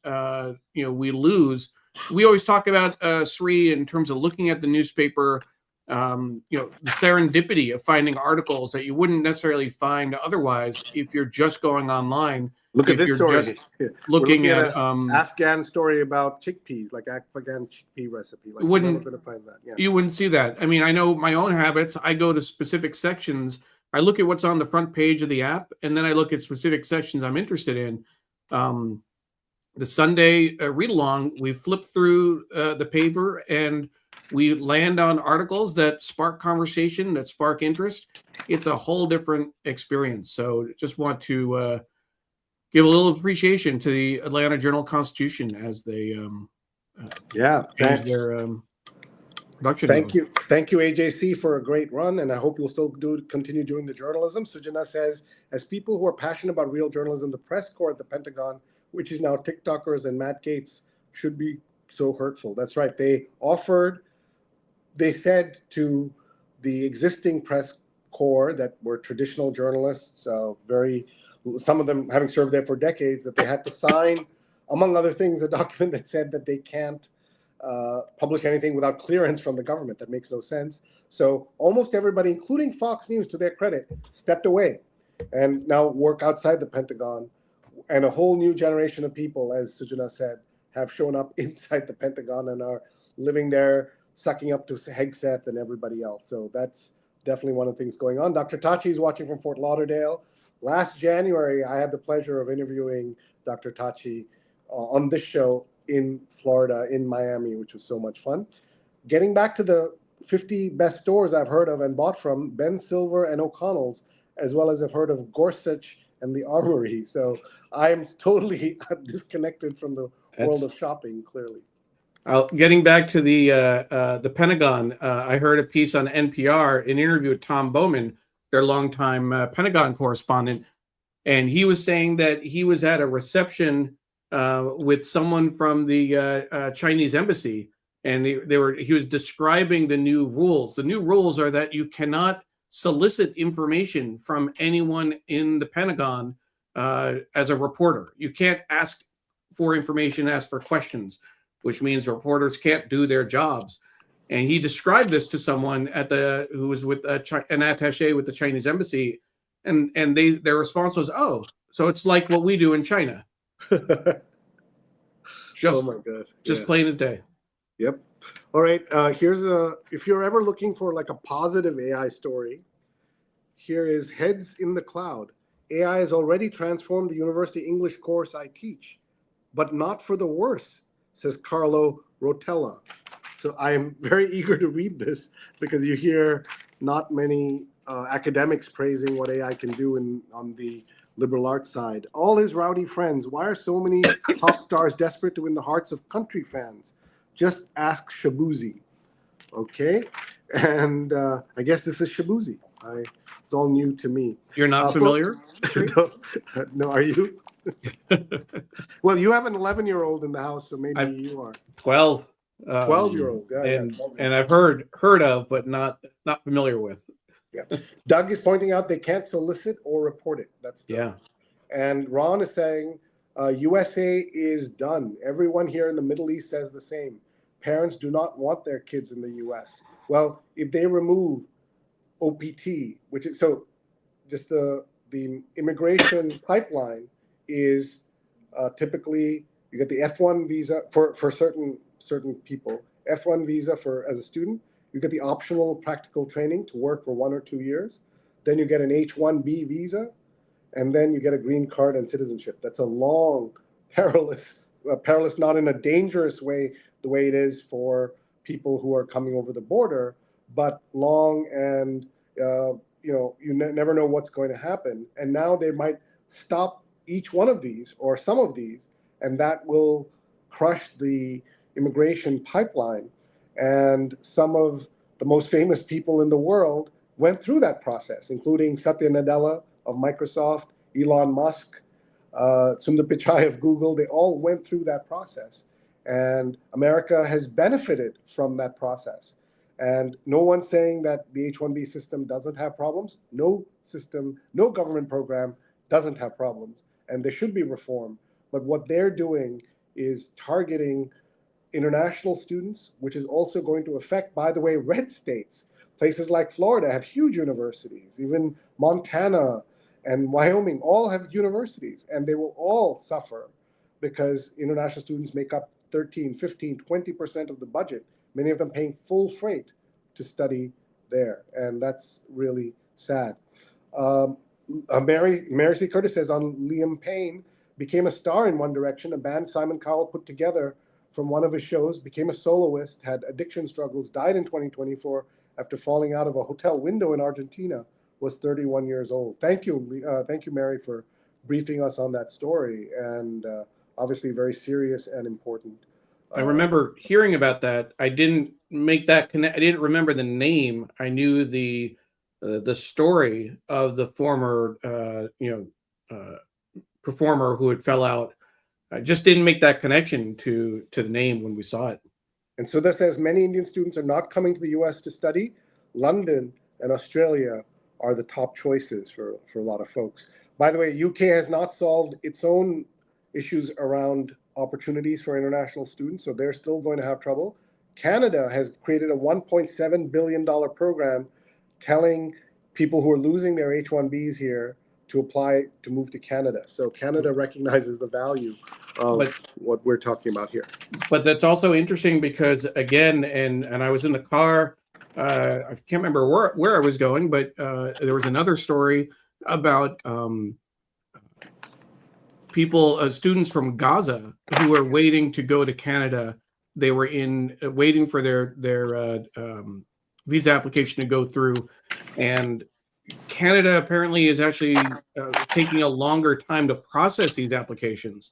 we lose. We always talk about Sree in terms of looking at the newspaper, the serendipity of finding articles that you wouldn't necessarily find otherwise if you're just going online Look at if this you're story. just We're looking at at an Afghan story about chickpeas, like Afghan chickpea recipe. Like, you're never wouldn't going to find that. Yeah. you wouldn't see that. I mean, I know my own habits. I go to specific sections. I look at what's on the front page of the app, and then I look at specific sections I'm interested in. The Sunday read along, we flip through the paper and we land on articles that spark conversation, that spark interest. It's a whole different experience. So just want to give a little appreciation to the Atlanta Journal-Constitution as they change their production. Thank you, AJC, for a great run, and I hope you'll still continue doing the journalism. Sujana says, as people who are passionate about real journalism, the press corps at the Pentagon, which is now TikTokers and Matt Gaetz, should be so hurtful. That's right. They said to the existing press corps that were traditional journalists, some of them having served there for decades, that they had to sign, among other things, a document that said that they can't publish anything without clearance from the government. That makes no sense. So almost everybody, including Fox News, to their credit, stepped away and now work outside the Pentagon. And a whole new generation of people, as Sujana said, have shown up inside the Pentagon and are living there, sucking up to Hegseth and everybody else. So that's definitely one of the things going on. Dr. Tachi is watching from Fort Lauderdale. Last January, I had the pleasure of interviewing Dr. Tachi on this show in Florida, in Miami, which was so much fun. Getting back to the 50 best stores I've heard of and bought from, Ben Silver and O'Connell's, as well as I've heard of Gorsuch and the Armory. So I'm totally disconnected from the world of shopping, clearly. Getting back to the Pentagon, I heard a piece on NPR, an interview with Tom Bowman, their longtime Pentagon correspondent, and he was saying that he was at a reception with someone from the Chinese embassy, and he was describing the new rules. The new rules are that you cannot solicit information from anyone in the Pentagon as a reporter. You can't ask for information, ask for questions, which means reporters can't do their jobs. And he described this to someone who was with an attaché with the Chinese embassy, and their response was, "Oh, so it's like what we do in China." Oh my God! Just plain as day. Yep. All right. If you're ever looking for like a positive AI story, here is Heads in the Cloud. AI has already transformed the university English course I teach, but not for the worse, says Carlo Rotella. So I am very eager to read this because you hear not many academics praising what AI can do on the liberal arts side. All his rowdy friends, why are so many pop stars desperate to win the hearts of country fans? Just ask Shabuzi. Okay, and I guess this is Shabuzi. It's all new to me. You're not familiar? No, are you? Well, you have an 11-year-old in the house, so maybe you are. 12. 12-year-old. And I've heard of, but not familiar with. Yeah. Doug is pointing out they can't solicit or report it. That's Doug. Yeah. And Ron is saying USA is done. Everyone here in the Middle East says the same. Parents do not want their kids in the US. Well, if they remove OPT, which is so just the immigration pipeline is typically you get the F1 visa for certain people, F1 visa as a student. You get the optional practical training to work for 1 or 2 years. Then you get an H-1B visa, and then you get a green card and citizenship. That's a long, perilous, not in a dangerous way, the way it is for people who are coming over the border, but long and you never know what's going to happen. And now they might stop each one of these or some of these, and that will crush the immigration pipeline. And some of the most famous people in the world went through that process, including Satya Nadella of Microsoft, Elon Musk, Sundar Pichai of Google. They all went through that process. And America has benefited from that process. And no one's saying that the H-1B system doesn't have problems. No system, no government program doesn't have problems. And there should be reform. But what they're doing is targeting international students, which is also going to affect, by the way, red states. Places like Florida have huge universities, even Montana and Wyoming all have universities, and they will all suffer because international students make up 13, 15, 20% of the budget, many of them paying full freight to study there. And that's really sad. Mary C. Curtis says on Liam Payne, became a star in One Direction, a band Simon Cowell put together from one of his shows, became a soloist, had addiction struggles, died in 2024 after falling out of a hotel window in Argentina, was 31 years old. Thank you, Mary, for briefing us on that story, and obviously very serious and important. I remember hearing about that. I didn't make that connect. I didn't remember the name. I knew the story of the former performer who had fell out. I just didn't make that connection to the name when we saw it. And so this says many Indian students are not coming to the US to study. London and Australia are the top choices for a lot of folks. By the way, UK has not solved its own issues around opportunities for international students, so they're still going to have trouble. Canada has created a $1.7 billion program telling people who are losing their H-1Bs here to apply to move to Canada. So Canada recognizes the value of what we're talking about here. But that's also interesting because, again, and I was in the car, I can't remember where I was going, but there was another story about students from Gaza who were waiting to go to Canada. They were waiting for their visa application to go through, and Canada apparently is actually taking a longer time to process these applications.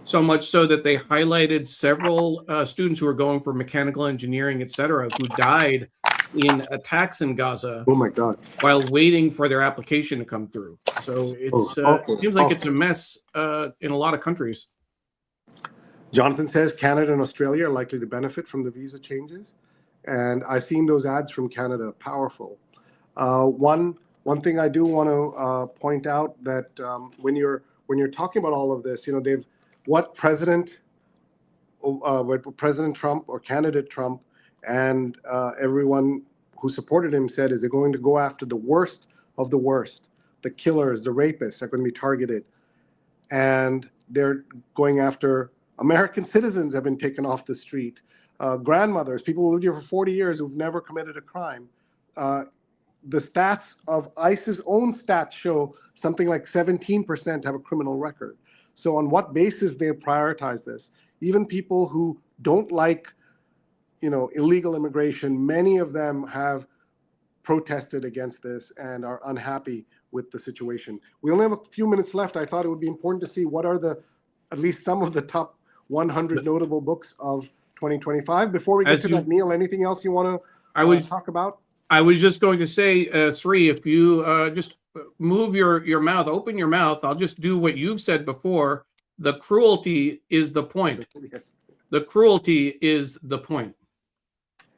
So much so that they highlighted several students who were going for mechanical engineering, et cetera, who died in attacks in Gaza. Oh my God! While waiting for their application to come through. So it seems like it's a mess in a lot of countries. Jonathan says Canada and Australia are likely to benefit from the visa changes, and I've seen those ads from Canada. Powerful. One thing I do want to point out that when you're talking about all of this, what President Trump or candidate Trump and everyone who supported him said is they're going to go after the worst of the worst. The killers, the rapists are going to be targeted. And they're going after American citizens have been taken off the street. Grandmothers, people who lived here for 40 years who've never committed a crime. The stats of ICE's own stats show something like 17% have a criminal record. So on what basis they prioritize this? Even people who don't like, illegal immigration, many of them have protested against this and are unhappy with the situation. We only have a few minutes left. I thought it would be important to see what are at least some of the top 100 notable books of 2025. Before we get to that, Neil, anything else you want to talk about? I was just going to say, Sree, if you just move your mouth, open your mouth, I'll just do what you've said before. The cruelty is the point. Yes. The cruelty is the point.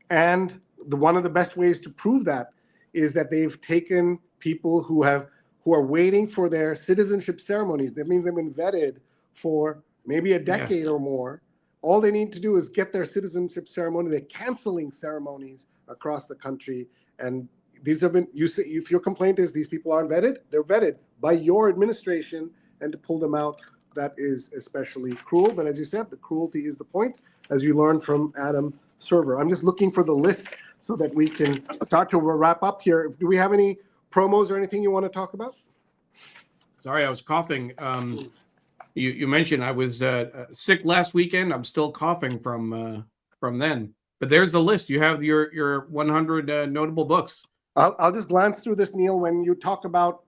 And one of the best ways to prove that is that they've taken people who are waiting for their citizenship ceremonies. That means they've been vetted for maybe a decade or more. All they need to do is get their citizenship ceremony. They're canceling ceremonies across the country. And these have been, if your complaint is these people aren't vetted, they're vetted by your administration, and to pull them out, that is especially cruel. But as you said, the cruelty is the point, as you learned from Adam Server. I'm just looking for the list so that we can start to wrap up here. Do we have any promos or anything you want to talk about? Sorry, I was coughing. You mentioned I was sick last weekend. I'm still coughing from then. But there's the list. You have your 100 notable books. I'll just glance through this, Neil, when you talk about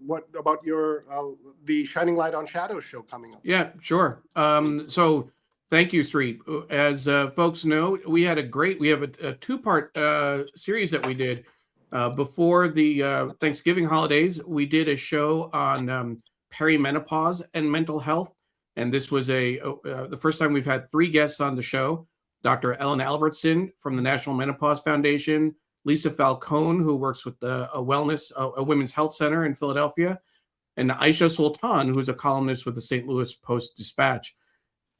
your the Shining Light on Shadows show coming up. Yeah, sure. So thank you, Sree. As folks know, we have a two-part series that we did before the Thanksgiving holidays. We did a show on perimenopause and mental health. And this was the first time we've had 3 guests on the show. Dr. Ellen Albertson from the National Menopause Foundation, Lisa Falcone, who works with a women's health center in Philadelphia, and Aisha Sultan, who's a columnist with the St. Louis Post-Dispatch.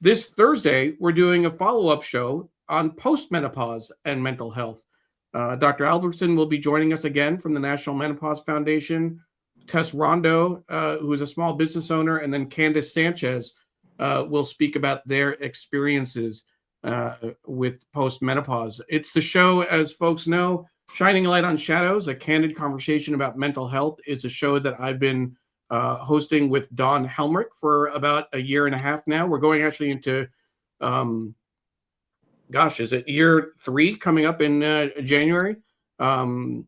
This Thursday, we're doing a follow-up show on postmenopause and mental health. Dr. Albertson will be joining us again from the National Menopause Foundation to Tess Rondo, who is a small business owner, and then Candace Sanchez will speak about their experiences with postmenopause. It's the show, as folks know, Shining a Light on Shadows, a candid conversation about mental health. Is a show that I've been hosting with Dawn Helmrich for about a year and a half now. We're going actually into, is it year 3 coming up in January? We've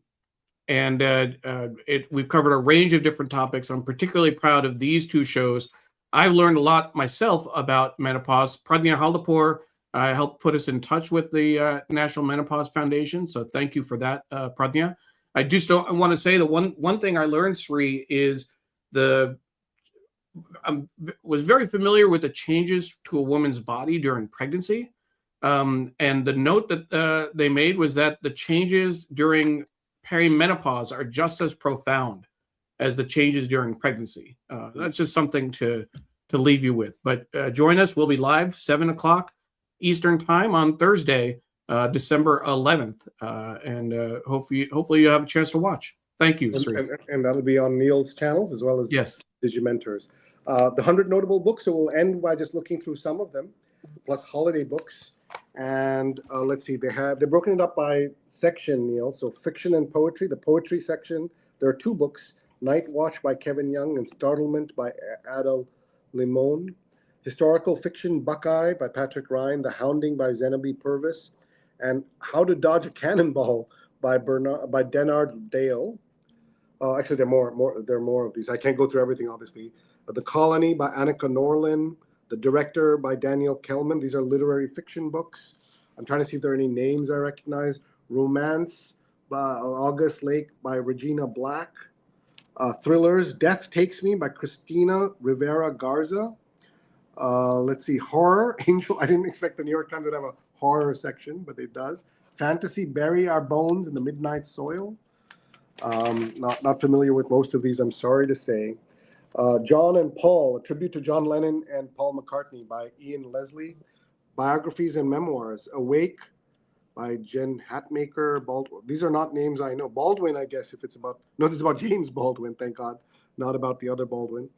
covered a range of different topics. I'm particularly proud of these 2 shows. I've learned a lot myself about menopause. Pradnya Haldapur helped put us in touch with the National Menopause Foundation. So thank you for that, Pradnya. I just don't want to say that one thing I learned, Sree, is was very familiar with the changes to a woman's body during pregnancy. And the note that they made was that the changes during perimenopause are just as profound as the changes during pregnancy. That's just something to leave you with. But join us. We'll be live 7:00 Eastern time on Thursday, December 11th. Hopefully you have a chance to watch. Thank you, Sree. And that'll be on Neil's channels as well as yes. Digimentors. The 100 notable books, so we'll end by just looking through some of them, plus holiday books. And let's see, they're broken it up by section, Neil. So fiction and poetry, the poetry section, there are 2 books, Night Watch by Kevin Young and Startlement by Adel Limon. Historical fiction, Buckeye by Patrick Ryan, The Hounding by Zenobi Purvis, and How to Dodge a Cannonball by Denard Dale. Actually, there are more of these. I can't go through everything, obviously. The Colony by Annika Norlin, The Director by Daniel Kellman. These are literary fiction books. I'm trying to see if there are any names I recognize. Romance by August Lake by Regina Black. Thrillers, Death Takes Me by Christina Rivera Garza. Let's see, horror, Angel. I didn't expect the New York Times would have a horror section, but it does. Fantasy, Bury Our Bones in the Midnight Soil. Not familiar with most of these, I'm sorry to say. John and Paul, a tribute to John Lennon and Paul McCartney by Ian Leslie. Biographies and Memoirs, Awake by Jen Hatmaker. Baldwin. These are not names I know. Baldwin, I guess, if it's about, no, this is about James Baldwin, thank God, not about the other Baldwin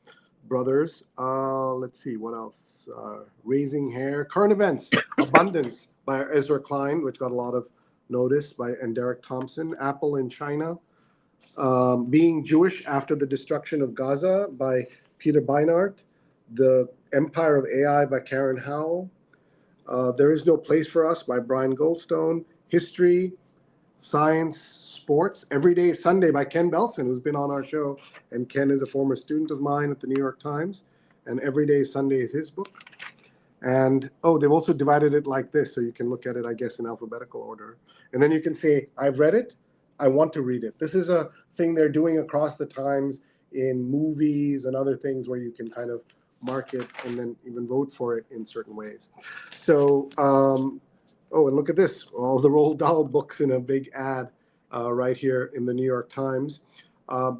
brothers. Let's see, what else? Raising Hair, Current Events, Abundance by Ezra Klein, which got a lot of notice, and Derek Thompson. Apple in China. Being Jewish After the Destruction of Gaza by Peter Beinart. The Empire of AI by Karen Howell. There Is No Place for Us by Brian Goldstone. History, Science, Sports, Everyday Sunday by Ken Belson, who's been on our show. And Ken is a former student of mine at the New York Times. And Everyday Sunday is his book. And, they've also divided it like this, so you can look at it, I guess, in alphabetical order. And then you can say, I've read it, I want to read it. This is a thing they're doing across the Times in movies and other things where you can kind of mark it and then even vote for it in certain ways. So, and look at this, all the Roald Dahl books in a big ad right here in the New York Times.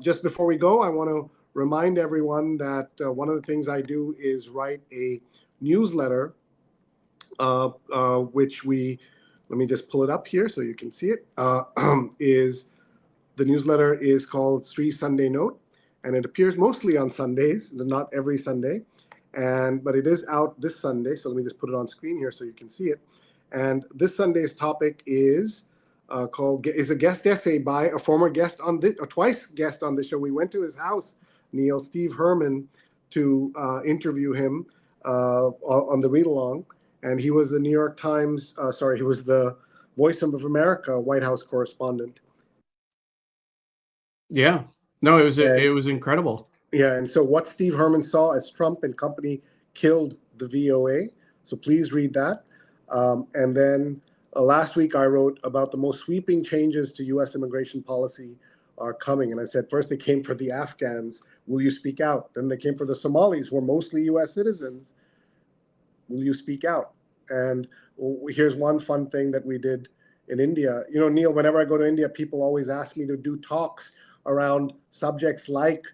Just before we go, I want to remind everyone that one of the things I do is write a newsletter, which let me just pull it up here so you can see it, the newsletter is called Sree Sunday Note, and it appears mostly on Sundays, not every Sunday, but it is out this Sunday, so let me just put it on screen here so you can see it. And this Sunday's topic is a guest essay by a former guest on this, or twice guest on the show. We went to his house, Neil, Steve Herman, to interview him on the read-along, and he was the New York Times, he was the Voice of America White House correspondent. Yeah, no, it was incredible. Yeah, and so what Steve Herman saw as Trump and company killed the VOA. So please read that. And then last week I wrote about the most sweeping changes to U.S. immigration policy are coming. And I said, first they came for the Afghans. Will you speak out? Then they came for the Somalis, who are mostly U.S. citizens. Will you speak out? And here's one fun thing that we did in India. You know, Neil, whenever I go to India, people always ask me to do talks around subjects like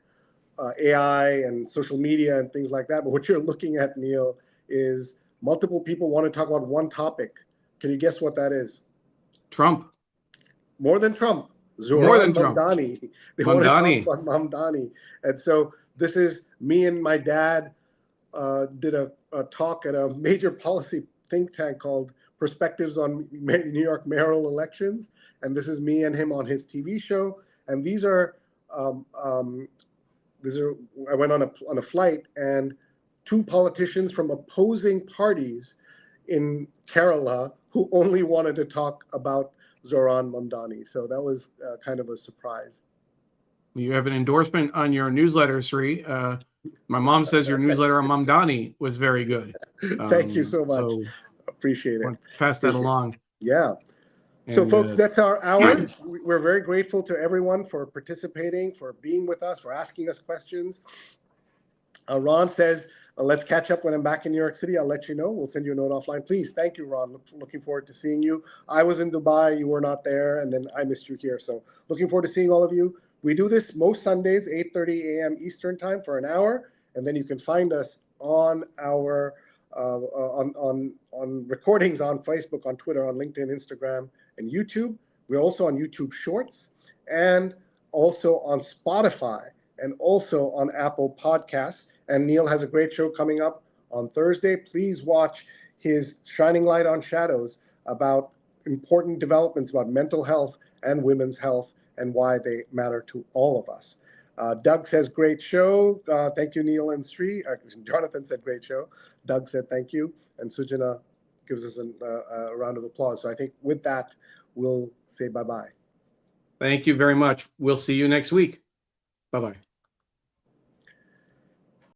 AI and social media and things like that. But what you're looking at, Neil, is multiple people want to talk about one topic. Can you guess what that is? Trump. More than Trump. More than Zoran Trump. Mamdani. They want to Mamdani. talk about Mamdani. And so this is me and my dad did a talk at a major policy think tank called Perspectives on New York Mayoral Elections. And this is me and him on his TV show. And these are I went on a flight, and two politicians from opposing parties in Kerala who only wanted to talk about Zoran Mamdani. So that was kind of a surprise. You have an endorsement on your newsletter, Sree. My mom says your newsletter on Mamdani was very good. Thank you so much. So appreciate it. Pass that along. Yeah. So, And, folks, that's our hour. We're very grateful to everyone for participating, for being with us, for asking us questions. Ron says, let's catch up when I'm back in New York City. I'll let you know. We'll send you a note offline. Please. Thank you, Ron. Looking forward to seeing you. I was in Dubai. You were not there. And then I missed you here. So looking forward to seeing all of you. We do this most Sundays, 8:30 a.m. Eastern time for an hour. And then you can find us on our on recordings on Facebook, on Twitter, on LinkedIn, Instagram, and YouTube. We're also on YouTube Shorts, and also on Spotify, and also on Apple Podcasts. And Neil has a great show coming up on Thursday. Please watch his Shining Light on Shadows about important developments about mental health and women's health and why they matter to all of us. Doug says, great show. Thank you, Neil and Sree. Jonathan said, great show. Doug said, thank you. And Sujana gives us a round of applause. So I think with that, we'll say bye-bye. Thank you very much. We'll see you next week. Bye-bye.